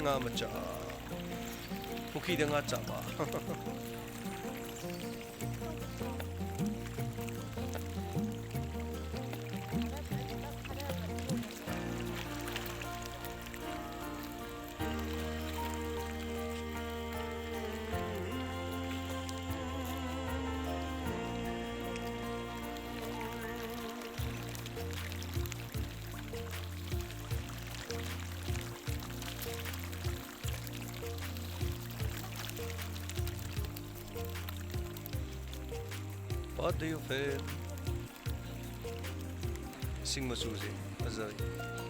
nga macha pukhi de nga chama what do you feel sing masuzi azari